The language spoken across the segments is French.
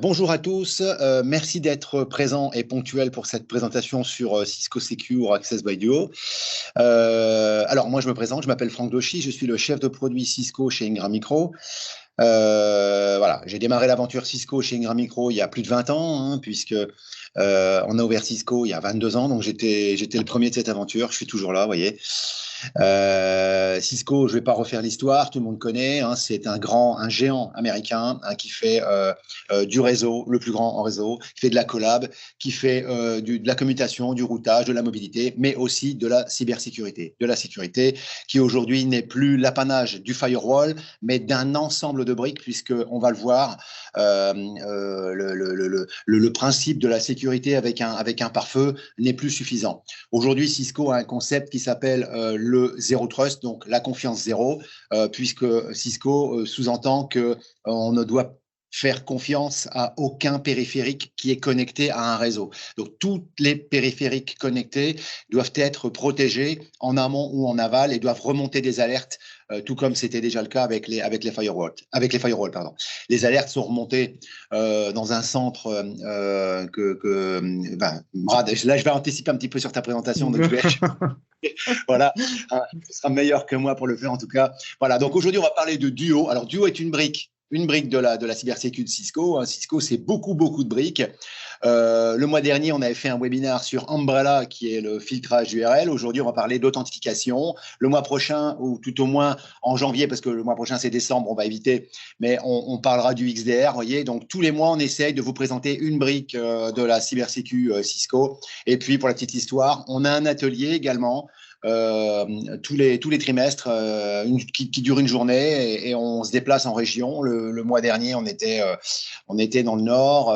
Bonjour à tous, merci d'être présents et ponctuels pour cette présentation sur Cisco Secure Access by Duo. Alors moi je me présente, je m'appelle Franck Dochy, je suis le chef de produit Cisco chez Ingram Micro. Voilà, j'ai démarré l'aventure Cisco chez Ingram Micro il y a plus de 20 ans, puisque on a ouvert Cisco il y a 22 ans, donc j'étais le premier de cette aventure, je suis toujours là, vous voyez. Cisco, je ne vais pas refaire l'histoire, tout le monde connaît, c'est un géant américain qui fait du réseau, le plus grand en réseau, qui fait de la collab, qui fait de la commutation, du routage, de la mobilité, mais aussi de la cybersécurité, de la sécurité qui aujourd'hui n'est plus l'apanage du firewall, mais d'un ensemble de briques, puisqu'on va le voir, le principe de la sécurité avec un pare-feu n'est plus suffisant. Aujourd'hui, Cisco a un concept qui s'appelle le Zero Trust, donc la confiance zéro, puisque Cisco sous-entend qu'on ne doit faire confiance à aucun périphérique qui est connecté à un réseau. Donc, tous les périphériques connectés doivent être protégés en amont ou en aval et doivent remonter des alertes, tout comme c'était déjà le cas avec les firewalls. Pardon. Les alertes sont remontées dans un centre Brad, là, je vais anticiper un petit peu sur ta présentation, donc voilà, ce sera meilleur que moi pour le faire en tout cas. Voilà, donc aujourd'hui, on va parler de Duo. Alors, Duo est une brique de la cybersécurité de Cisco. Cisco, c'est beaucoup de briques. Le mois dernier, on avait fait un webinaire sur Umbrella, qui est le filtrage URL. Aujourd'hui, on va parler d'authentification. Le mois prochain, ou tout au moins en janvier, parce que le mois prochain, c'est décembre, on va éviter, mais on parlera du XDR, voyez. Donc, tous les mois, on essaye de vous présenter une brique de la cybersécurité Cisco. Et puis, pour la petite histoire, on a un atelier également tous les trimestres qui dure une journée et on se déplace en région. Le mois dernier, on était dans le Nord.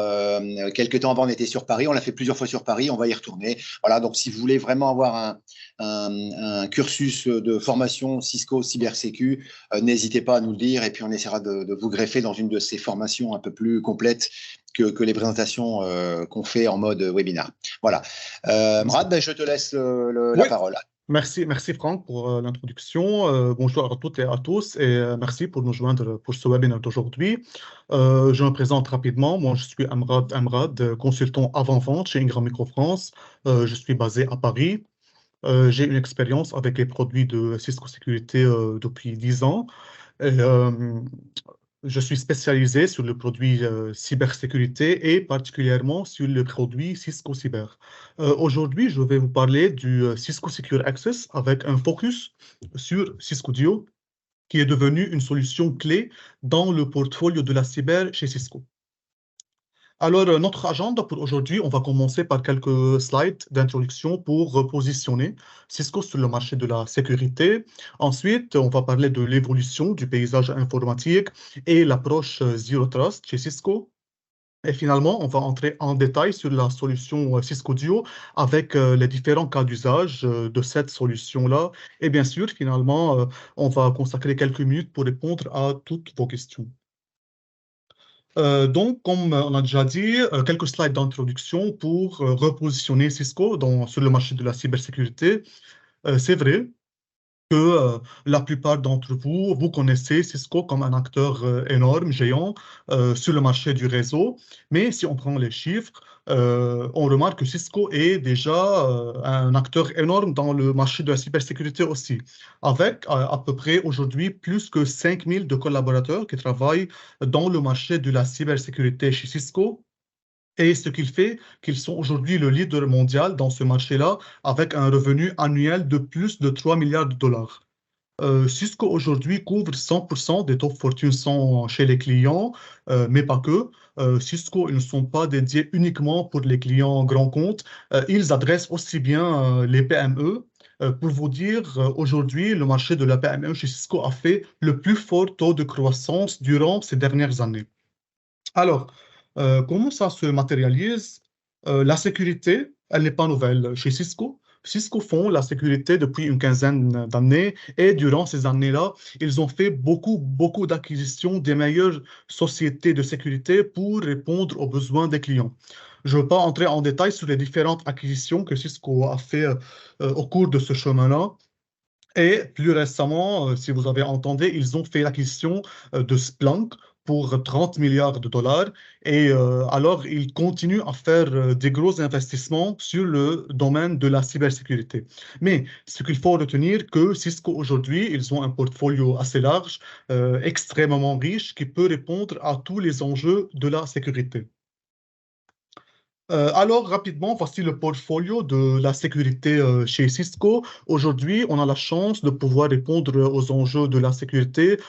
Quelques temps avant, on était sur Paris. On l'a fait plusieurs fois sur Paris. On va y retourner. Voilà. Donc, si vous voulez vraiment avoir un cursus de formation Cisco cybersécu, n'hésitez pas à nous le dire et puis on essaiera de vous greffer dans une de ces formations un peu plus complètes que les présentations qu'on fait en mode webinaire. Voilà. Brad, je te laisse la parole. Merci Franck pour l'introduction. Bonjour à toutes et à tous et merci pour nous joindre pour ce webinaire d'aujourd'hui. Je me présente rapidement. Moi, je suis Amrad, consultant avant-vente chez Ingram Micro France. Je suis basé à Paris. J'ai une expérience avec les produits de Cisco Sécurité depuis 10 ans. Et, je suis spécialisé sur le produit cybersécurité et particulièrement sur le produit Cisco Cyber. Aujourd'hui, je vais vous parler du Cisco Secure Access avec un focus sur Cisco Duo, qui est devenu une solution clé dans le portfolio de la cyber chez Cisco. Alors, notre agenda pour aujourd'hui, on va commencer par quelques slides d'introduction pour repositionner Cisco sur le marché de la sécurité. Ensuite, on va parler de l'évolution du paysage informatique et l'approche Zero Trust chez Cisco. Et finalement, on va entrer en détail sur la solution Cisco Duo avec les différents cas d'usage de cette solution-là. Et bien sûr, finalement, on va consacrer quelques minutes pour répondre à toutes vos questions. Donc, comme on a déjà dit, quelques slides d'introduction pour repositionner Cisco sur le marché de la cybersécurité. C'est vrai que la plupart d'entre vous, vous connaissez Cisco comme un acteur énorme, géant, sur le marché du réseau. Mais si on prend les chiffres, on remarque que Cisco est déjà un acteur énorme dans le marché de la cybersécurité aussi, avec à peu près aujourd'hui plus que 5000 de collaborateurs qui travaillent dans le marché de la cybersécurité chez Cisco. Et ce qu'il fait, qu'ils sont aujourd'hui le leader mondial dans ce marché-là, avec un revenu annuel de plus de 3 milliards de dollars. Cisco aujourd'hui couvre 100% des top Fortune 100 chez les clients, mais pas que. Cisco, ils ne sont pas dédiés uniquement pour les clients grands comptes. Ils adressent aussi bien les PME. Pour vous dire, aujourd'hui, le marché de la PME chez Cisco a fait le plus fort taux de croissance durant ces dernières années. Alors, comment ça se matérialise? La sécurité, elle n'est pas nouvelle chez Cisco. Cisco font la sécurité depuis une quinzaine d'années et durant ces années-là, ils ont fait beaucoup d'acquisitions des meilleures sociétés de sécurité pour répondre aux besoins des clients. Je ne veux pas entrer en détail sur les différentes acquisitions que Cisco a fait au cours de ce chemin-là. Et plus récemment, si vous avez entendu, ils ont fait l'acquisition de Splunk pour 30 milliards de dollars. Et alors, ils continuent à faire des gros investissements sur le domaine de la cybersécurité. Mais ce qu'il faut retenir, que Cisco aujourd'hui, ils ont un portfolio assez large, extrêmement riche, qui peut répondre à tous les enjeux de la sécurité. Alors, rapidement, voici le portfolio de la sécurité chez Cisco. Aujourd'hui, on a la chance de pouvoir répondre aux enjeux de la sécurité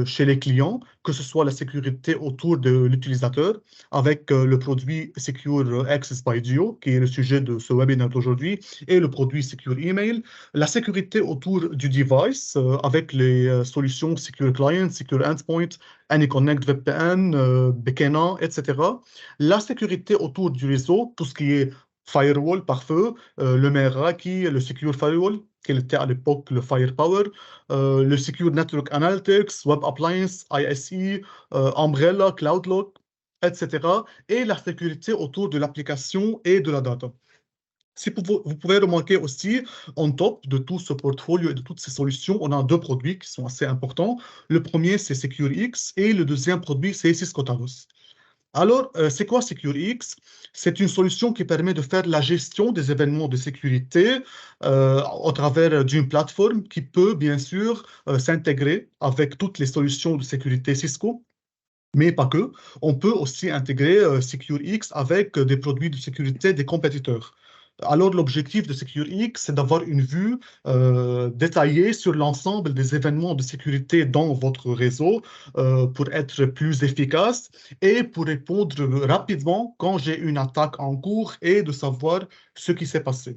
chez les clients, que ce soit la sécurité autour de l'utilisateur, avec le produit Secure Access by Duo, qui est le sujet de ce webinaire d'aujourd'hui, et le produit Secure Email. La sécurité autour du device, avec les solutions Secure Client, Secure Endpoint, AnyConnect VPN, Bekena, etc. La sécurité autour du réseau, tout ce qui est firewall par feu, le Meraki, le Secure Firewall, qui était à l'époque le Firepower, le Secure Network Analytics, Web Appliance, ISE, Umbrella, CloudLock, etc. Et la sécurité autour de l'application et de la data. Si vous pouvez remarquer aussi, en top de tout ce portfolio et de toutes ces solutions, on a deux produits qui sont assez importants. Le premier, c'est SecureX et le deuxième produit, c'est Cisco Talos. Alors, c'est quoi SecureX? C'est une solution qui permet de faire la gestion des événements de sécurité au travers d'une plateforme qui peut bien sûr s'intégrer avec toutes les solutions de sécurité Cisco. Mais pas que. On peut aussi intégrer SecureX avec des produits de sécurité des compétiteurs. Alors, l'objectif de SecureX, c'est d'avoir une vue détaillée sur l'ensemble des événements de sécurité dans votre réseau pour être plus efficace et pour répondre rapidement quand j'ai une attaque en cours et de savoir ce qui s'est passé.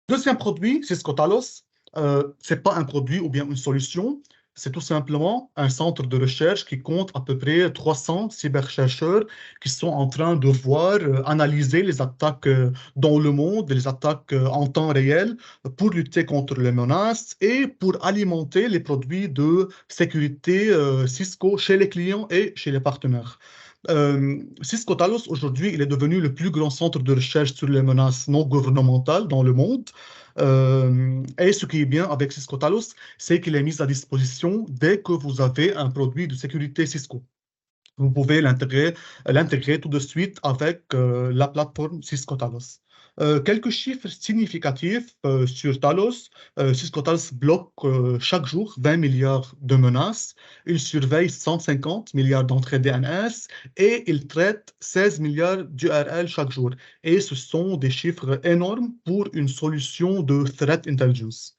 Deuxième produit, Cisco Talos. Ce n'est pas un produit ou bien une solution, c'est tout simplement un centre de recherche qui compte à peu près 300 cyberchercheurs qui sont en train de voir, analyser les attaques dans le monde, les attaques en temps réel pour lutter contre les menaces et pour alimenter les produits de sécurité Cisco chez les clients et chez les partenaires. Cisco Talos, aujourd'hui, il est devenu le plus grand centre de recherche sur les menaces non gouvernementales dans le monde. Et ce qui est bien avec Cisco Talos, c'est qu'il est mis à disposition dès que vous avez un produit de sécurité Cisco. Vous pouvez l'intégrer tout de suite avec la plateforme Cisco Talos. Quelques chiffres significatifs sur Talos. Cisco Talos bloque chaque jour 20 milliards de menaces. Il surveille 150 milliards d'entrées DNS et il traite 16 milliards d'URL chaque jour. Et ce sont des chiffres énormes pour une solution de threat intelligence.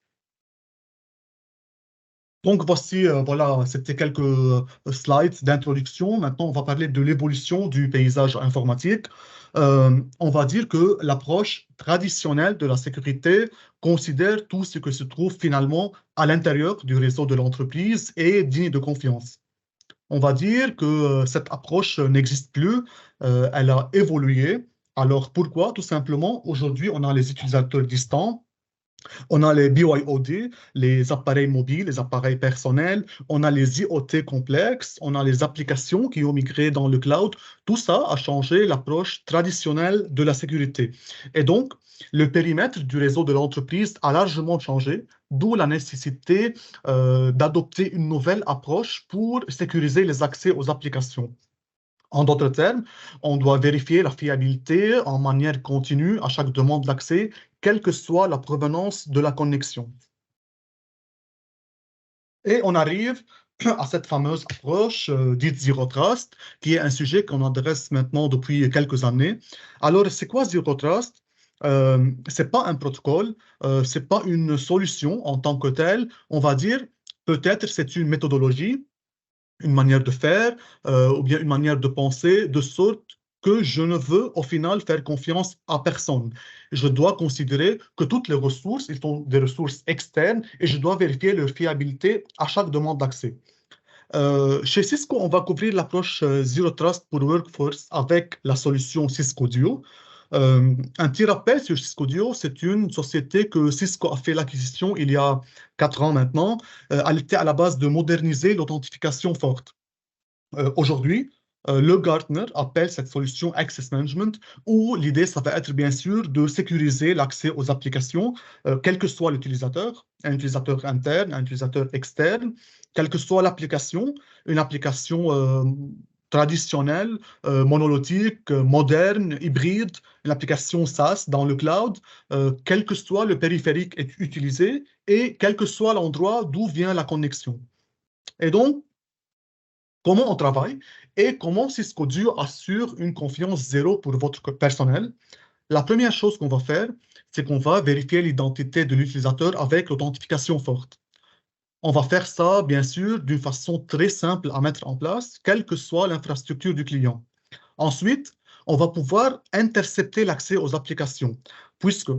Donc voici, voilà, c'était quelques slides d'introduction. Maintenant, on va parler de l'évolution du paysage informatique. On va dire que l'approche traditionnelle de la sécurité considère tout ce que se trouve finalement à l'intérieur du réseau de l'entreprise et digne de confiance. On va dire que cette approche n'existe plus, elle a évolué. Alors pourquoi? Tout simplement, aujourd'hui, on a les utilisateurs distants. On a les BYOD, les appareils mobiles, les appareils personnels, on a les IoT complexes, on a les applications qui ont migré dans le cloud. Tout ça a changé l'approche traditionnelle de la sécurité. Et donc, le périmètre du réseau de l'entreprise a largement changé, d'où la nécessité d'adopter une nouvelle approche pour sécuriser les accès aux applications. En d'autres termes, on doit vérifier la fiabilité en manière continue à chaque demande d'accès, quelle que soit la provenance de la connexion. Et on arrive à cette fameuse approche dite Zero Trust, qui est un sujet qu'on adresse maintenant depuis quelques années. Alors, c'est quoi Zero Trust? Ce n'est pas un protocole, ce n'est pas une solution en tant que telle. On va dire, peut-être c'est une méthodologie, une manière de faire ou bien une manière de penser, de sorte que je ne veux au final faire confiance à personne. Je dois considérer que toutes les ressources, ils sont des ressources externes et je dois vérifier leur fiabilité à chaque demande d'accès. Chez Cisco, on va couvrir l'approche Zero Trust pour Workforce avec la solution Cisco Duo. Un petit rappel sur Cisco Duo, c'est une société que Cisco a fait l'acquisition il y a 4 ans maintenant. Elle était à la base de moderniser l'authentification forte. Aujourd'hui, Le Gartner appelle cette solution Access Management, où l'idée, ça va être bien sûr de sécuriser l'accès aux applications, quel que soit l'utilisateur, un utilisateur interne, un utilisateur externe, quelle que soit l'application, une application traditionnelle, monolithique, moderne, hybride, une application SaaS dans le cloud, quel que soit le périphérique utilisé et quel que soit l'endroit d'où vient la connexion. Et donc, comment on travaille et comment Cisco Duo assure une confiance zéro pour votre personnel. La première chose qu'on va faire, c'est qu'on va vérifier l'identité de l'utilisateur avec l'authentification forte. On va faire ça, bien sûr, d'une façon très simple à mettre en place, quelle que soit l'infrastructure du client. Ensuite, on va pouvoir intercepter l'accès aux applications, puisque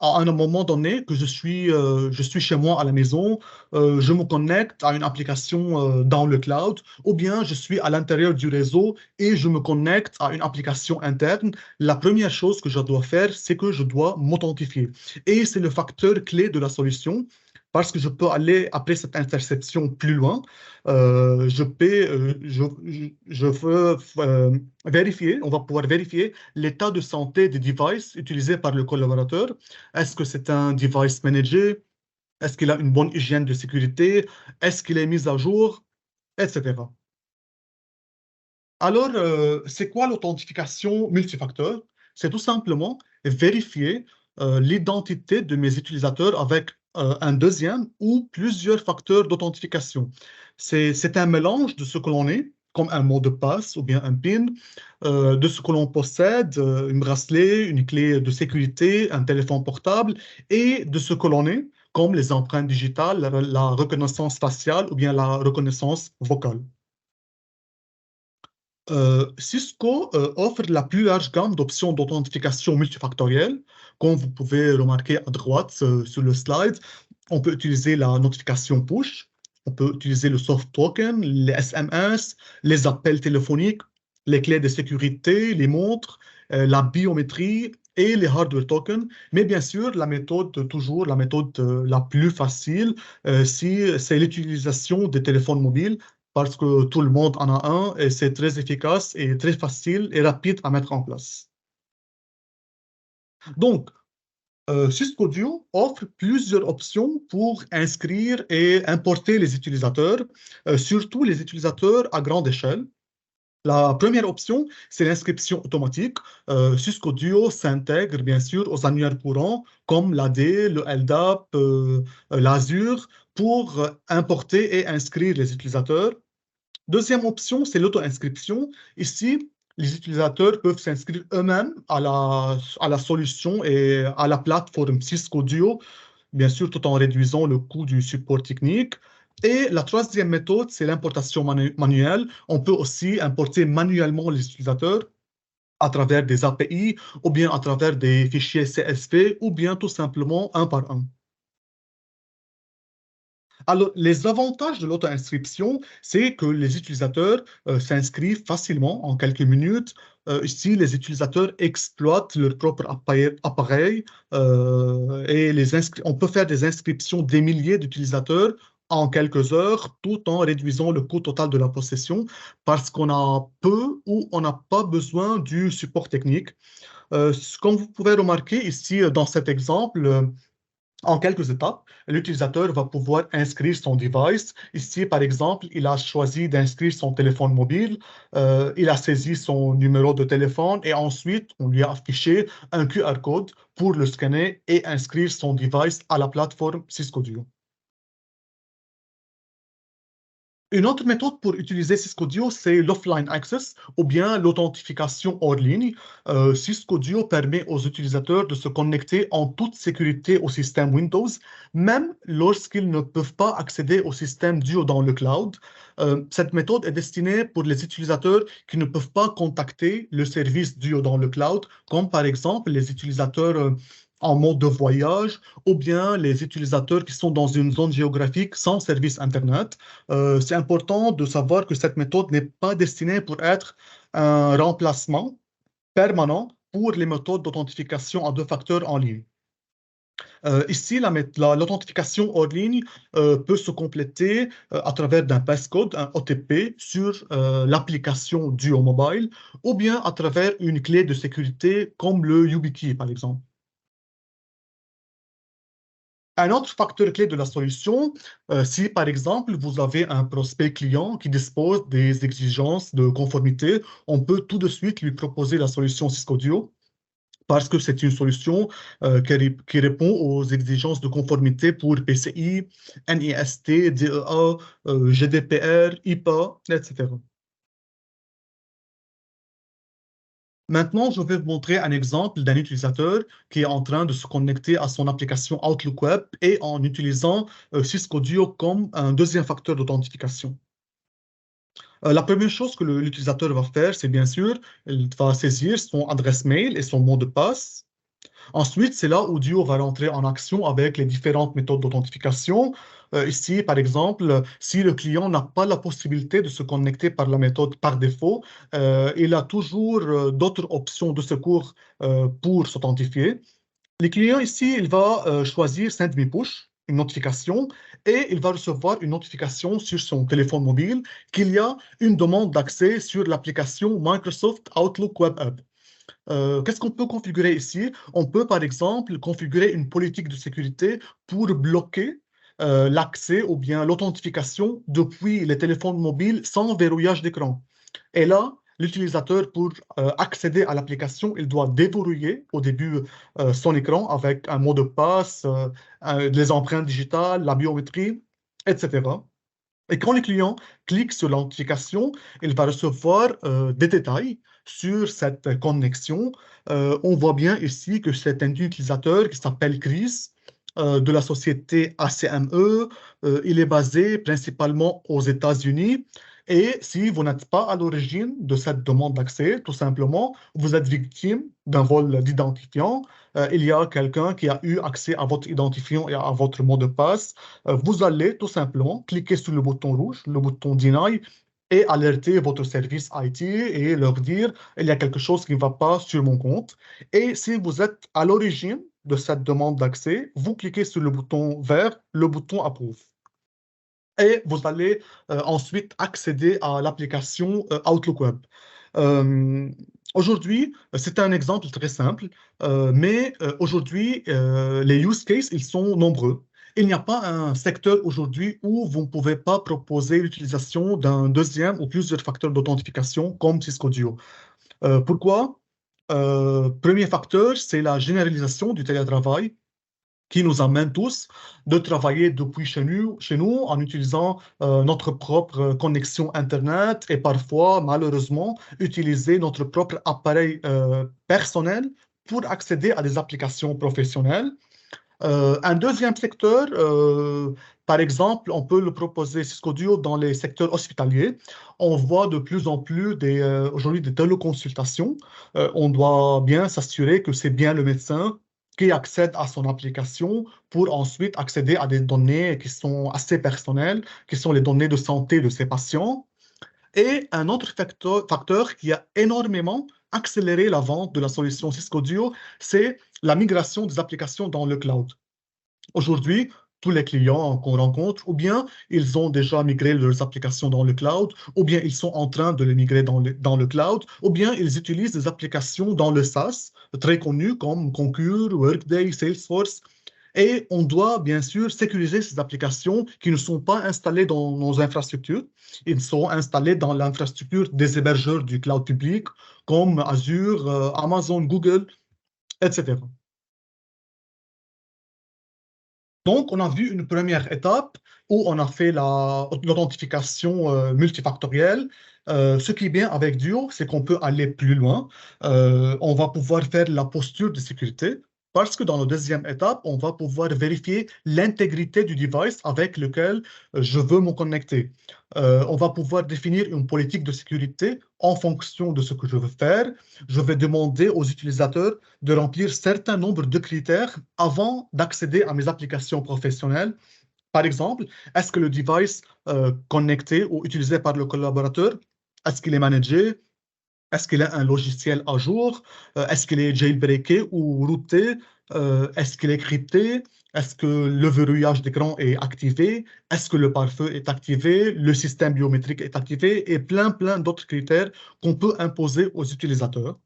à un moment donné que je suis chez moi à la maison, je me connecte à une application dans le cloud, ou bien je suis à l'intérieur du réseau et je me connecte à une application interne. La première chose que je dois faire, c'est que je dois m'authentifier. Et c'est le facteur clé de la solution, parce que je peux aller, après cette interception, plus loin. Je veux vérifier, on va pouvoir vérifier l'état de santé des devices utilisés par le collaborateur. Est-ce que c'est un device managé? Est-ce qu'il a une bonne hygiène de sécurité? Est-ce qu'il est mis à jour? Etc. Alors, c'est quoi l'authentification multifacteur? C'est tout simplement vérifier l'identité de mes utilisateurs avec un deuxième ou plusieurs facteurs d'authentification. C'est un mélange de ce que l'on est, comme un mot de passe ou bien un PIN, de ce que l'on possède, une bracelet, une clé de sécurité, un téléphone portable, et de ce que l'on est, comme les empreintes digitales, la reconnaissance faciale ou bien la reconnaissance vocale. Cisco offre la plus large gamme d'options d'authentification multifactorielle. Comme vous pouvez remarquer à droite sur le slide, on peut utiliser la notification push, on peut utiliser le soft token, les SMS, les appels téléphoniques, les clés de sécurité, les montres, la biométrie et les hardware tokens. Mais bien sûr, toujours la méthode la plus facile, si c'est l'utilisation des téléphones mobiles, parce que tout le monde en a un et c'est très efficace et très facile et rapide à mettre en place. Donc, Cisco Duo offre plusieurs options pour inscrire et importer les utilisateurs, surtout les utilisateurs à grande échelle. La première option, c'est l'inscription automatique. Cisco Duo s'intègre bien sûr aux annuaires courants comme l'AD, le LDAP, l'Azure pour importer et inscrire les utilisateurs. Deuxième option, c'est l'auto-inscription. Ici, les utilisateurs peuvent s'inscrire eux-mêmes à la solution et à la plateforme Cisco Duo, bien sûr, tout en réduisant le coût du support technique. Et la troisième méthode, c'est l'importation manuelle. On peut aussi importer manuellement les utilisateurs à travers des API ou bien à travers des fichiers CSV ou bien tout simplement un par un. Alors, les avantages de l'auto-inscription, c'est que les utilisateurs s'inscrivent facilement en quelques minutes. Ici, les utilisateurs exploitent leur propre appareil et on peut faire des inscriptions des milliers d'utilisateurs en quelques heures, tout en réduisant le coût total de la possession parce qu'on a peu ou on n'a pas besoin du support technique. Comme vous pouvez remarquer ici dans cet exemple, en quelques étapes, l'utilisateur va pouvoir inscrire son device. Ici, par exemple, il a choisi d'inscrire son téléphone mobile, il a saisi son numéro de téléphone et ensuite, on lui a affiché un QR code pour le scanner et inscrire son device à la plateforme Cisco Duo. Une autre méthode pour utiliser Cisco Duo, c'est l'offline access ou bien l'authentification hors ligne. Cisco Duo permet aux utilisateurs de se connecter en toute sécurité au système Windows, même lorsqu'ils ne peuvent pas accéder au système Duo dans le cloud. Cette méthode est destinée pour les utilisateurs qui ne peuvent pas contacter le service Duo dans le cloud, comme par exemple les utilisateurs en mode de voyage ou bien les utilisateurs qui sont dans une zone géographique sans service Internet. C'est important de savoir que cette méthode n'est pas destinée pour être un remplacement permanent pour les méthodes d'authentification à deux facteurs en ligne. Ici, l'authentification hors ligne peut se compléter à travers d'un passcode, un OTP, sur l'application Duo Mobile, ou bien à travers une clé de sécurité comme le YubiKey, par exemple. Un autre facteur clé de la solution, si par exemple vous avez un prospect client qui dispose des exigences de conformité, on peut tout de suite lui proposer la solution Cisco Duo parce que c'est une solution qui répond aux exigences de conformité pour PCI, NIST, DEA, GDPR, IPA, etc. Maintenant, je vais vous montrer un exemple d'un utilisateur qui est en train de se connecter à son application Outlook Web et en utilisant Cisco Duo comme un deuxième facteur d'authentification. La première chose que l'utilisateur va faire, c'est bien sûr, il va saisir son adresse mail et son mot de passe. Ensuite, c'est là où Duo va rentrer en action avec les différentes méthodes d'authentification. Ici, par exemple, si le client n'a pas la possibilité de se connecter par la méthode par défaut, il a toujours d'autres options de secours pour s'authentifier. Le client ici, il va choisir Send Me Push, une notification, et il va recevoir une notification sur son téléphone mobile qu'il y a une demande d'accès sur l'application Microsoft Outlook Web App. Qu'est-ce qu'on peut configurer ici? On peut, par exemple, configurer une politique de sécurité pour bloquer l'accès ou bien l'authentification depuis les téléphones mobiles sans verrouillage d'écran. Et là, l'utilisateur, pour accéder à l'application, il doit déverrouiller au début son écran avec un mot de passe, les empreintes digitales, la biométrie, etc. Et quand le client clique sur l'authentification, il va recevoir des détails sur cette connexion. On voit bien ici que c'est un utilisateur qui s'appelle Chris de la société ACME. Il est basé principalement aux États-Unis. Et si vous n'êtes pas à l'origine de cette demande d'accès, tout simplement, vous êtes victime d'un vol d'identifiant. Il y a quelqu'un qui a eu accès à votre identifiant et à votre mot de passe. Vous allez tout simplement cliquer sur le bouton rouge, le bouton Deny, et alerter votre service IT et leur dire il y a quelque chose qui ne va pas sur mon compte. Et si vous êtes à l'origine de cette demande d'accès, vous cliquez sur le bouton vert, le bouton Approve. Et vous allez ensuite accéder à l'application Outlook Web. Euh, Aujourd'hui, c'est un exemple très simple, mais aujourd'hui, les use cases, ils sont nombreux. Il n'y a pas un secteur aujourd'hui où vous ne pouvez pas proposer l'utilisation d'un deuxième ou plusieurs facteurs d'authentification comme Cisco Duo. Pourquoi? Premier facteur, c'est la généralisation du télétravail qui nous amène tous de travailler depuis chez nous en utilisant notre propre connexion Internet et parfois, malheureusement, utiliser notre propre appareil personnel pour accéder à des applications professionnelles. Un deuxième secteur, par exemple, on peut le proposer Cisco Duo dans les secteurs hospitaliers. On voit de plus en plus aujourd'hui des téléconsultations. On doit bien s'assurer que c'est bien le médecin qui accède à son application pour ensuite accéder à des données qui sont assez personnelles, qui sont les données de santé de ses patients. Et un autre facteur qui a énormément accéléré la vente de la solution Cisco Duo, c'est la migration des applications dans le cloud. Aujourd'hui, tous les clients qu'on rencontre, ou bien ils ont déjà migré leurs applications dans le cloud, ou bien ils sont en train de les migrer dans le cloud, ou bien ils utilisent des applications dans le SaaS, très connues comme Concur, Workday, Salesforce. Et on doit bien sûr sécuriser ces applications qui ne sont pas installées dans nos infrastructures. Ils sont installés dans l'infrastructure des hébergeurs du cloud public comme Azure, Amazon, Google, etc. Donc, on a vu une première étape où on a fait l'authentification multifactorielle. Ce qui est bien avec Duo, c'est qu'on peut aller plus loin. On va pouvoir faire la posture de sécurité parce que dans la deuxième étape, on va pouvoir vérifier l'intégrité du device avec lequel je veux me connecter. On va pouvoir définir une politique de sécurité en fonction de ce que je veux faire. Je vais demander aux utilisateurs de remplir certain nombre de critères avant d'accéder à mes applications professionnelles. Par exemple, est-ce que le device connecté ou utilisé par le collaborateur, est-ce qu'il est managé? Est-ce qu'il a un logiciel à jour? Est-ce qu'il est jailbreaké ou routé? Est-ce qu'il est crypté? Est-ce que le verrouillage d'écran est activé? Est-ce que le pare-feu est activé? Le système biométrique est activé? Et plein d'autres critères qu'on peut imposer aux utilisateurs.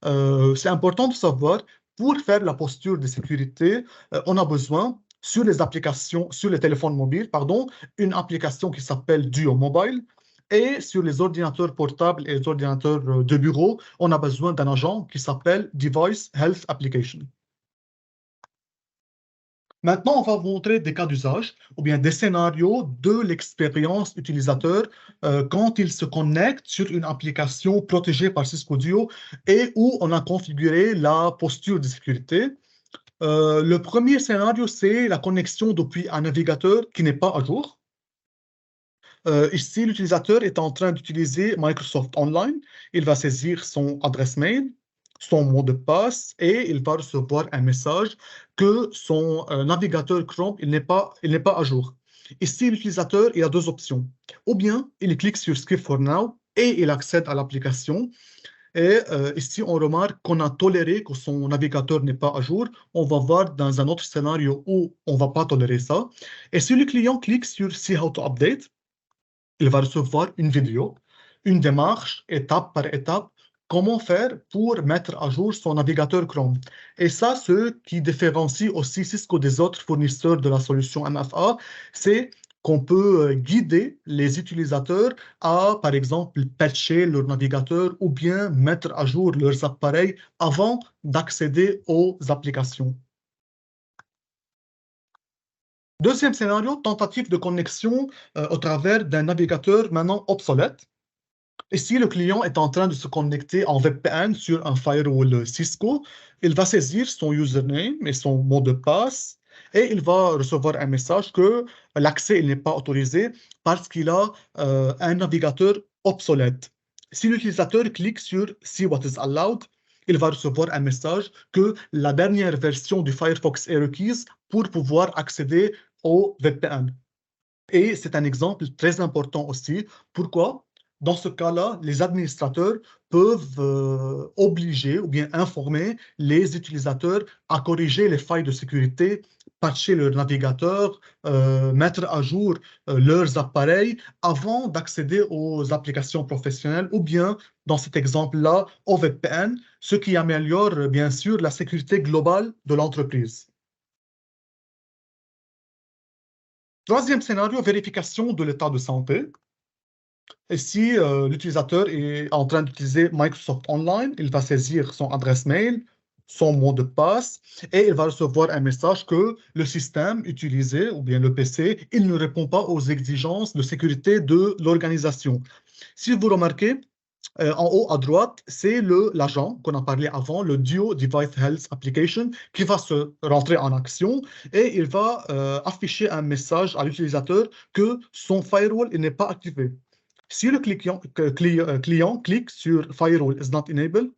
C'est important de savoir, pour faire la posture de sécurité, on a besoin, sur les applications, sur les téléphones mobiles, pardon, une application qui s'appelle Duo Mobile. Et sur les ordinateurs portables et les ordinateurs de bureau, on a besoin d'un agent qui s'appelle Device Health Application. Maintenant, on va vous montrer des cas d'usage ou bien des scénarios de l'expérience utilisateur quand il se connecte sur une application protégée par Cisco Duo et où on a configuré la posture de sécurité. Le premier scénario, c'est la connexion depuis un navigateur qui n'est pas à jour. Ici, l'utilisateur est en train d'utiliser Microsoft Online. Il va saisir son adresse mail, son mot de passe, et il va recevoir un message que son navigateur Chrome il n'est pas à jour. Ici, l'utilisateur il a deux options. Ou bien, il clique sur Skip for Now et il accède à l'application. Et ici, on remarque qu'on a toléré que son navigateur n'est pas à jour. On va voir dans un autre scénario où on ne va pas tolérer ça. Et si le client clique sur See how to update, il va recevoir une vidéo, une démarche, étape par étape, comment faire pour mettre à jour son navigateur Chrome. Et ça, ce qui différencie aussi Cisco des autres fournisseurs de la solution MFA, c'est qu'on peut guider les utilisateurs à, par exemple, patcher leur navigateur ou bien mettre à jour leurs appareils avant d'accéder aux applications. Deuxième scénario, tentative de connexion au travers d'un navigateur maintenant obsolète. Ici, le client est en train de se connecter en VPN sur un firewall Cisco. Il va saisir son username et son mot de passe et il va recevoir un message que l'accès n'est pas autorisé parce qu'il a un navigateur obsolète. Si l'utilisateur clique sur See what is allowed, il va recevoir un message que la dernière version du Firefox est requise pour pouvoir accéder au VPN. Et c'est un exemple très important aussi. Pourquoi? Dans ce cas-là, les administrateurs peuvent obliger ou bien informer les utilisateurs à corriger les failles de sécurité, patcher leur navigateur, mettre à jour leurs appareils avant d'accéder aux applications professionnelles ou bien, dans cet exemple-là, au VPN, ce qui améliore bien sûr la sécurité globale de l'entreprise. Troisième scénario, vérification de l'état de santé. Ici, l'utilisateur est en train d'utiliser Microsoft Online. Il va saisir son adresse mail, son mot de passe, et il va recevoir un message que le système utilisé, ou bien le PC, il ne répond pas aux exigences de sécurité de l'organisation. Si vous remarquez, en haut à droite, c'est l'agent qu'on a parlé avant, le Duo Device Health Application, qui va se rentrer en action et il va afficher un message à l'utilisateur que son firewall n'est pas activé. Si le client clique sur Firewall is not enabled,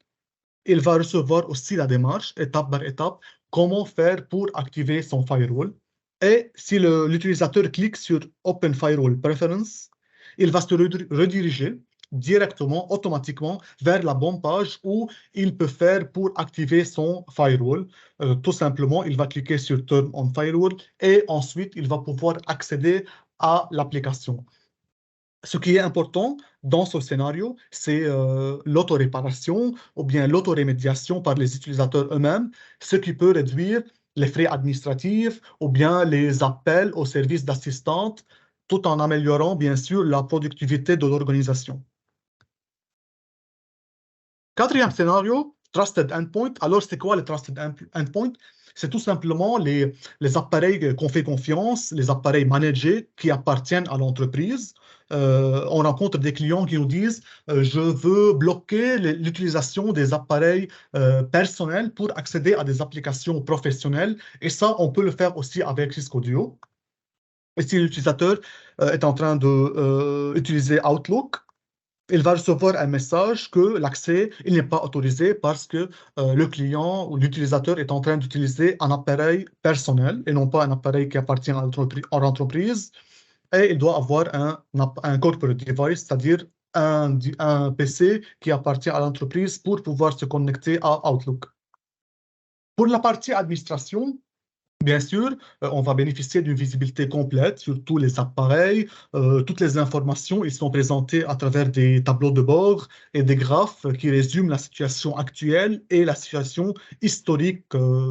il va recevoir aussi la démarche, étape par étape, comment faire pour activer son firewall. Et si l'utilisateur clique sur Open Firewall Preference, il va se rediriger directement, automatiquement, vers la bonne page où il peut faire pour activer son firewall. Tout simplement, il va cliquer sur Turn on Firewall et ensuite, il va pouvoir accéder à l'application. Ce qui est important dans ce scénario, c'est l'autoréparation ou bien l'autorémédiation par les utilisateurs eux-mêmes, ce qui peut réduire les frais administratifs ou bien les appels aux services d'assistance, tout en améliorant bien sûr la productivité de l'organisation. Quatrième scénario, Trusted Endpoint. Alors, c'est quoi le Trusted Endpoint? C'est tout simplement les appareils qu'on fait confiance, les appareils managés qui appartiennent à l'entreprise. On rencontre des clients qui nous disent je veux bloquer l'utilisation des appareils personnels pour accéder à des applications professionnelles. Et ça, on peut le faire aussi avec Cisco Duo. Et si l'utilisateur est en train d'utiliser Outlook, il va recevoir un message que l'accès n'est pas autorisé parce que le client ou l'utilisateur est en train d'utiliser un appareil personnel et non pas un appareil qui appartient à l'entreprise. Et il doit avoir un corporate device, c'est-à-dire un PC qui appartient à l'entreprise pour pouvoir se connecter à Outlook. Pour la partie administration, bien sûr, on va bénéficier d'une visibilité complète sur tous les appareils. Toutes les informations, ils sont présentées à travers des tableaux de bord et des graphes qui résument la situation actuelle et la situation historique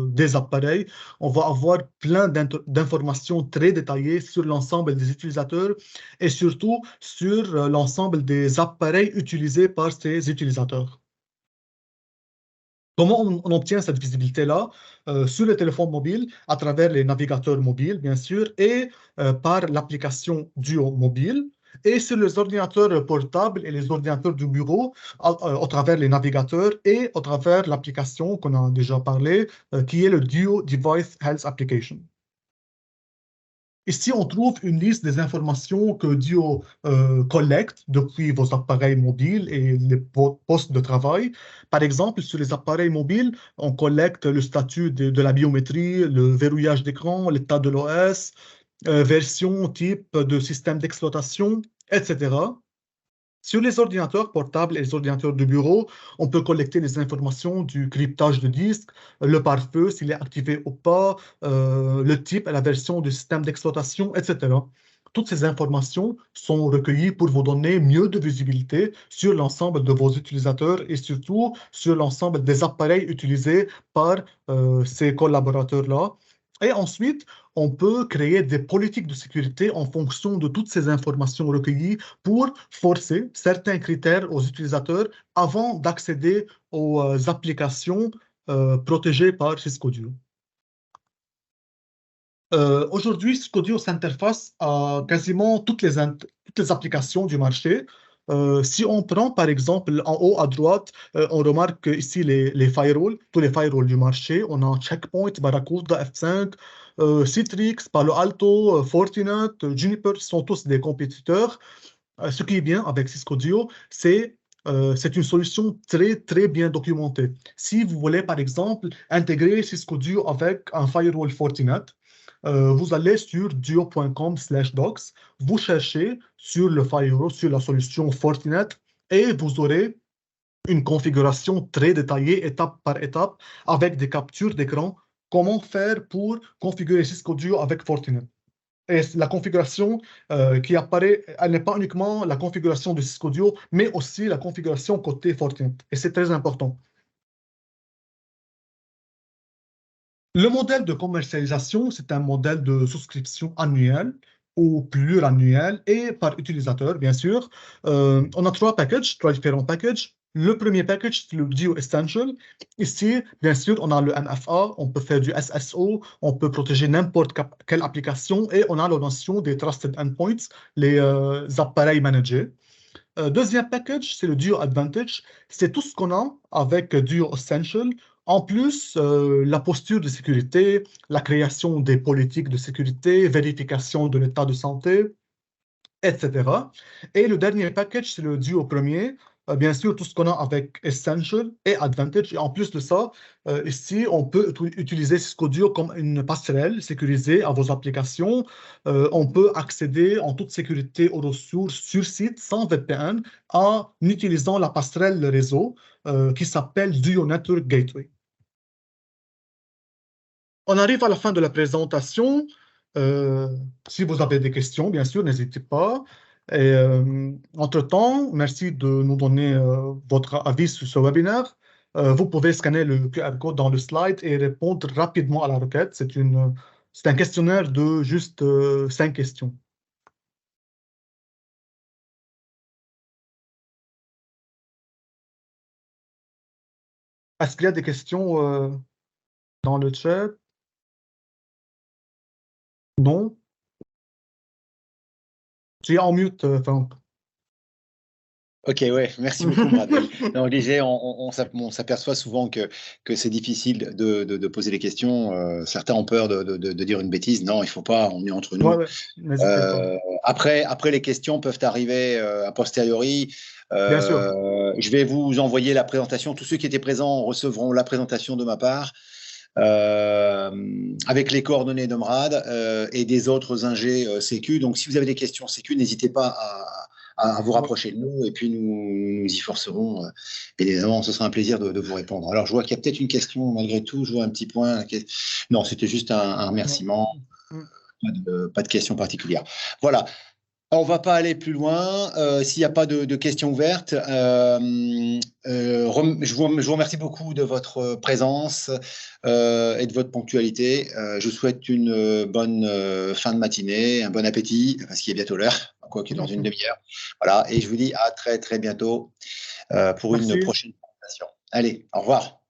des appareils. On va avoir plein d'informations très détaillées sur l'ensemble des utilisateurs et surtout sur l'ensemble des appareils utilisés par ces utilisateurs. Comment on obtient cette visibilité-là? Sur le téléphone mobile, à travers les navigateurs mobiles, bien sûr, et par l'application Duo Mobile, et sur les ordinateurs portables et les ordinateurs du bureau, à travers les navigateurs et à travers l'application qu'on a déjà parlé, qui est le Duo Device Health Application. Ici, on trouve une liste des informations que Duo collecte depuis vos appareils mobiles et les postes de travail. Par exemple, sur les appareils mobiles, on collecte le statut de la biométrie, le verrouillage d'écran, l'état de l'OS, version, type de système d'exploitation, etc. Sur les ordinateurs portables et les ordinateurs de bureau, on peut collecter les informations du cryptage de disque, le pare-feu, s'il est activé ou pas, le type et la version du système d'exploitation, etc. Toutes ces informations sont recueillies pour vous donner mieux de visibilité sur l'ensemble de vos utilisateurs et surtout sur l'ensemble des appareils utilisés par ces collaborateurs-là. Et ensuite, on peut créer des politiques de sécurité en fonction de toutes ces informations recueillies pour forcer certains critères aux utilisateurs avant d'accéder aux applications protégées par Cisco Duo. Aujourd'hui, Cisco Duo s'interface à quasiment toutes les applications du marché. Si on prend par exemple en haut à droite, on remarque ici les firewalls, tous les firewalls du marché. On a Checkpoint, Barracuda, F5, Citrix, Palo Alto, Fortinet, Juniper, sont tous des compétiteurs. Ce qui est bien avec Cisco Duo, c'est une solution très, très bien documentée. Si vous voulez, par exemple, intégrer Cisco Duo avec un firewall Fortinet, vous allez sur duo.com/docs, vous cherchez sur le firewall, sur la solution Fortinet, et vous aurez une configuration très détaillée, étape par étape, avec des captures d'écran. Comment faire pour configurer Cisco Duo avec Fortinet? Et la configuration qui apparaît, elle n'est pas uniquement la configuration de Cisco Duo, mais aussi la configuration côté Fortinet. Et c'est très important. Le modèle de commercialisation, c'est un modèle de souscription annuelle ou pluriannuelle et par utilisateur, bien sûr. On a trois différents packages. Le premier package, c'est le Duo Essential. Ici, bien sûr, on a le MFA, on peut faire du SSO, on peut protéger n'importe quelle application et on a la notion des Trusted Endpoints, les appareils managés. Deuxième package, c'est le Duo Advantage. C'est tout ce qu'on a avec Duo Essential. En plus, la posture de sécurité, la création des politiques de sécurité, vérification de l'état de santé, etc. Et le dernier package, c'est le Duo Premier. Bien sûr, tout ce qu'on a avec Essential et Advantage. Et en plus de ça, ici, on peut utiliser Cisco Duo comme une passerelle sécurisée à vos applications. On peut accéder en toute sécurité aux ressources sur site sans VPN en utilisant la passerelle réseau qui s'appelle Duo Network Gateway. On arrive à la fin de la présentation. Si vous avez des questions, bien sûr, n'hésitez pas. Et entre-temps, merci de nous donner votre avis sur ce webinaire. Vous pouvez scanner le QR code dans le slide et répondre rapidement à la requête. C'est un questionnaire de juste 5 questions. Est-ce qu'il y a des questions dans le chat? Non? Tu es en mute, Franck. Ok, ouais, merci beaucoup, Brad. Non, on disait, on s'aperçoit souvent que c'est difficile de poser les questions. Certains ont peur de dire une bêtise. Non, il ne faut pas, on est entre nous. Ouais, n'hésitez pas. Après, les questions peuvent arriver a posteriori. Bien sûr. Je vais vous envoyer la présentation. Tous ceux qui étaient présents recevront la présentation de ma part. Avec les coordonnées de Mrad et des autres ingés sécu. Donc, si vous avez des questions sécu, n'hésitez pas à vous rapprocher de nous et puis nous y forcerons. Évidemment, ce sera un plaisir de vous répondre. Alors, je vois qu'il y a peut-être une question malgré tout. Je vois un petit point. Non, c'était juste un remerciement. Pas de question particulière. Voilà. On ne va pas aller plus loin. S'il n'y a pas de questions ouvertes, je vous remercie beaucoup de votre présence et de votre ponctualité. Je vous souhaite une bonne fin de matinée, un bon appétit, parce qu'il est bientôt l'heure, quoique dans une demi-heure. Voilà, et je vous dis à très très bientôt pour une Merci. prochaine présentation. Allez, au revoir.